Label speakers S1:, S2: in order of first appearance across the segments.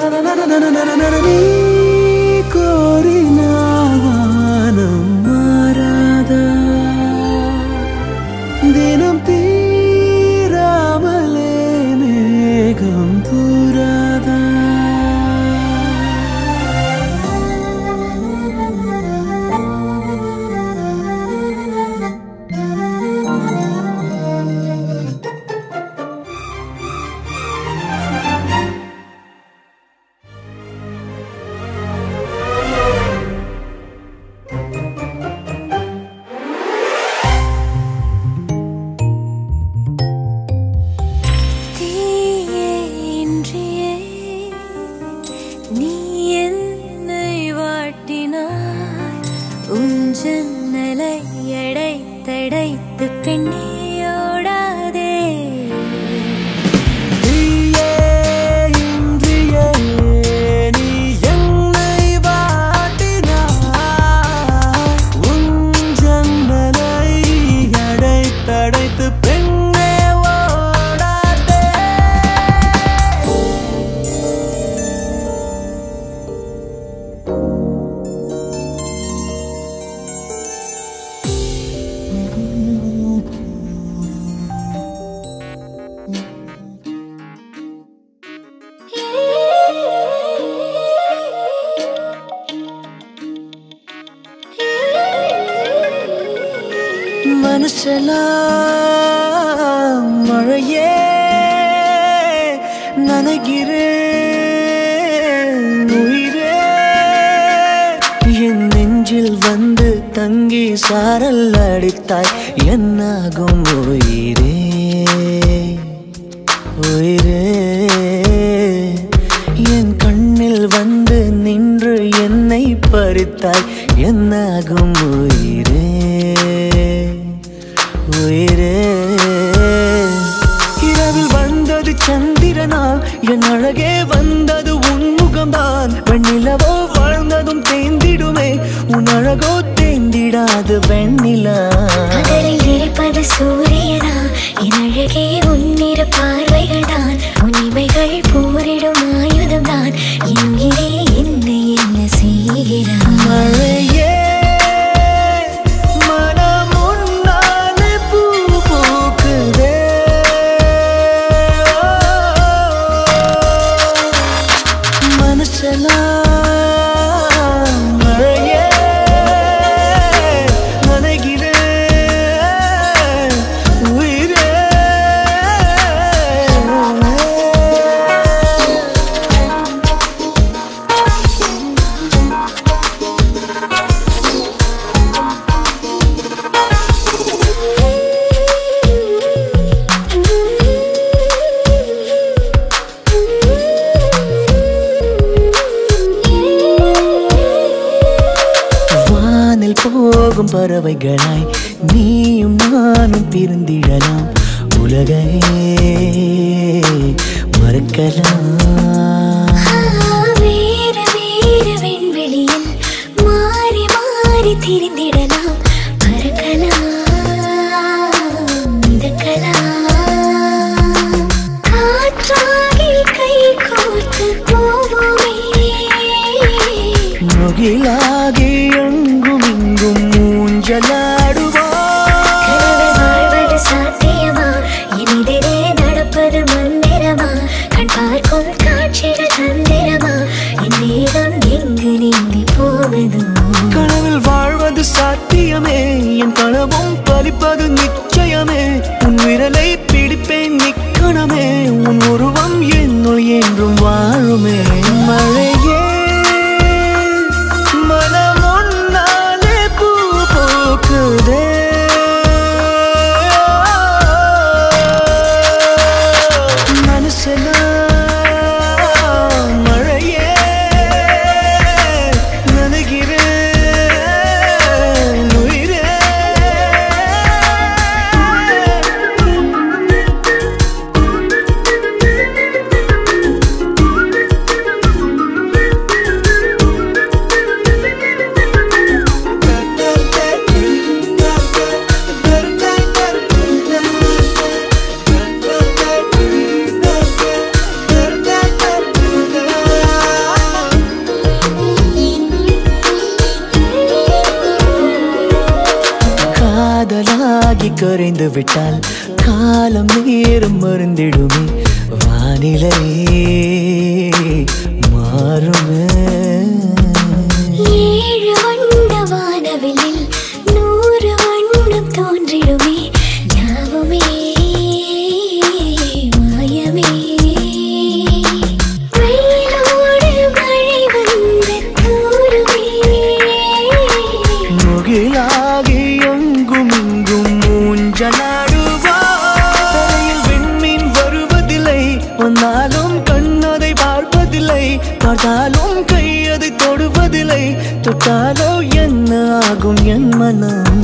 S1: நீ கோரினால் வானம் மாறாதா தினம் தீராமலே மேகம் தூராதா மனசெல்லாம் மழையே நனைகிறேன் உயிரே என் நெஞ்சில் வந்து தங்கி சாரல் அடித்தாய் என்னாகும் உயிரே உயிரே என் கண்ணில் வந்து நின்று என்னை பறித்தாய் என்னாகும் உயிரே உயிரே இரவில் வந்தது சந்திரனா என் அழகே வந்தது உன்முகம்தான் வெண்ணிலவோ வாழ்ந்ததும் தேந்திடுமே உன் அழகோ தேந்திடாது வெண்ணிலா
S2: இருப்பது சூரியனா என் அழகே உன்னிற பார்வைகள் தான் உன்னிமைகள் போரிடும் ஆயுதம் தான் என் உயிரே என்னை என்ன செய்கிறான்
S1: மழையே போகும் பறவைகளாய் நீயும் நானும் பிரிந்திடலாம் உலகையே மறக்கலாம்
S2: வேறு வேறு விண்வெளியில் மாறி மாறி திரிந்திடலாம் பறக்கலாம் மிதக்கலாம் காற்றாகி கை கோர்த்து போவோமே
S1: முகிலாகி எங்கும் இங்கும்
S2: மூஞ்சலாடுவாழ்வது சாத்தியமா எதிரே நடப்பது மந்திரமா கண் பார்க்கும் காட்சிகள் தந்திரமா என் நேரம் எங்கு நீங்கி போவதோ
S1: கனவில் வாழ்வது சாத்தியமே என் கனவும் பலிப்பது நிச்சயமே உன் விரலை பிடிப்பேன் நிக்கணமே உன் உருவம் என்னுள் என்றும் வாழுமே மழையே ஆகி கரைந்து விட்டால் காலம் நேரம் மறந்திடுமே வானிலை மாறுமே
S2: ஏழு வண்ண வானவில்லில் 100 வண்ணம் தோன்றிடுமே யாவுமே மாயமே வெயிலோடு மழை வந்து தூருமே
S1: முகிலாகி எங்கும் இங்கும் மூஞ்சலாடுவாயில் விண்மீன் வருவதில்லை வந்தாலும் கண்ணதை பார்ப்பதில்லை பார்த்தாலும் கையதை தொடுவதில்லை தொட்டாலோ என்ன ஆகும் என் மனம்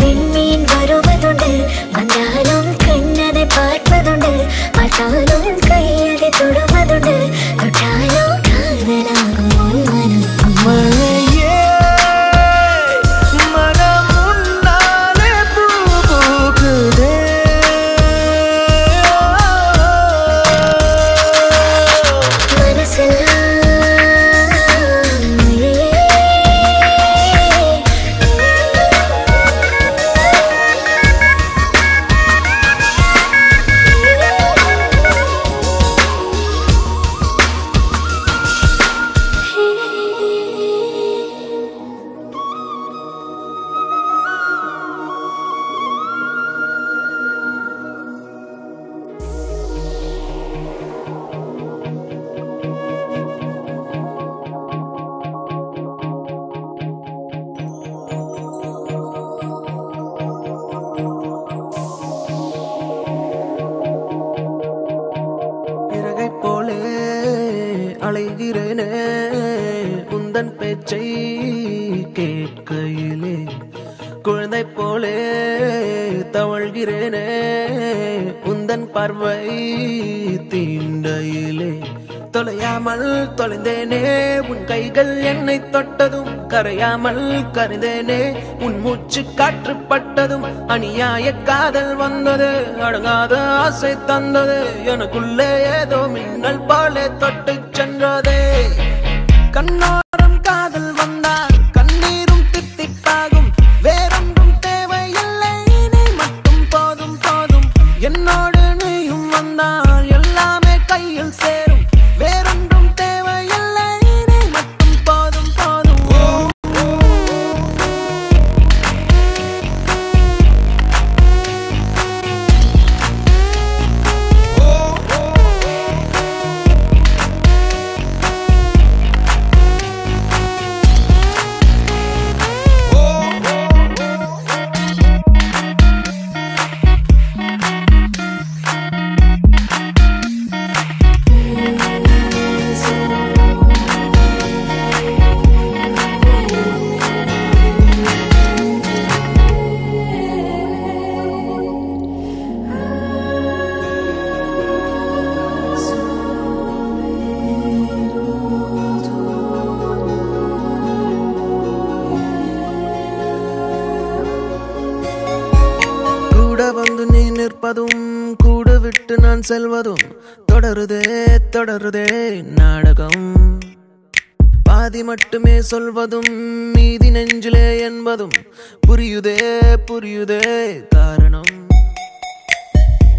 S2: விண்மீன் வருவதுண்டு வந்தாலும் கண்ணதை பார்ப்பதுண்டு பார்த்தாலும் கையதை தொடுவதுண்டு தொட்டாலோ காதலாகும் உன் மனம்
S1: மழையே மனம் உன்னாலே பூ பூக்குதே இறகை போலே அலைகிறேனே உந்தன் பேச்சை கேட்கையிலே குழந்தை போலே தவழ்கிறேனே உந்தன் பார்வை தீண்டையிலே தொலையாமல் தொலைந்தேனே உன் கைகள் என்னை தொட்டதும் கரையாமல் கரைந்தேனே உன் மூச்சு காற்றுப்பட்டதும் அநியாய காதல் வந்தது அடங்காத ஆசை தந்தது எனக்குள்ளே ஏதோ மின்னல் போலே தொட்டு சென்றதே கண்ணோரம் காதல் வந்தால் கண்ணீரும் தித்திப்பாகும் வேறொன்றும் தேவையில்லை நீ மட்டும் போதும் போதும் என்னோடு நீயும் வந்தால் எல்லாமே கையில் சேரும் வேறொன்றும் தேவையில்லை நீ மட்டும் போதும் போதும் கூட விட்டு நான் செல்வதும் தொடருதே தொடருதே நாடகம் பாதி மட்டுமே சொல்வதும் மீதி நெஞ்சிலே என்பதும் புரியுதே புரியுதே காரணம்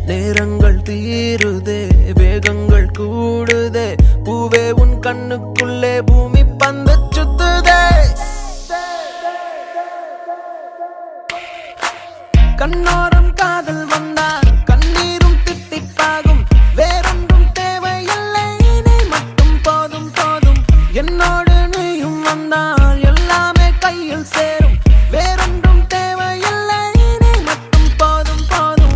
S1: நேரங்கள் தீருதே வேகங்கள் கூடுதே பூவே உன் கண்ணுக்குள்ளே பூமி பந்து சுத்துதே கண்ணோரம் காதல் வந்தால் கண்ணீரும் தித்திப்பாகும் வேறொன்றும் தேவையில்லை நீ மட்டும் போதும் போதும் என்னோடு நீயும் வந்தால் எல்லாமே கையில் சேரும் வேறொன்றும் தேவையில்லை நீ மட்டும் போதும் போதும்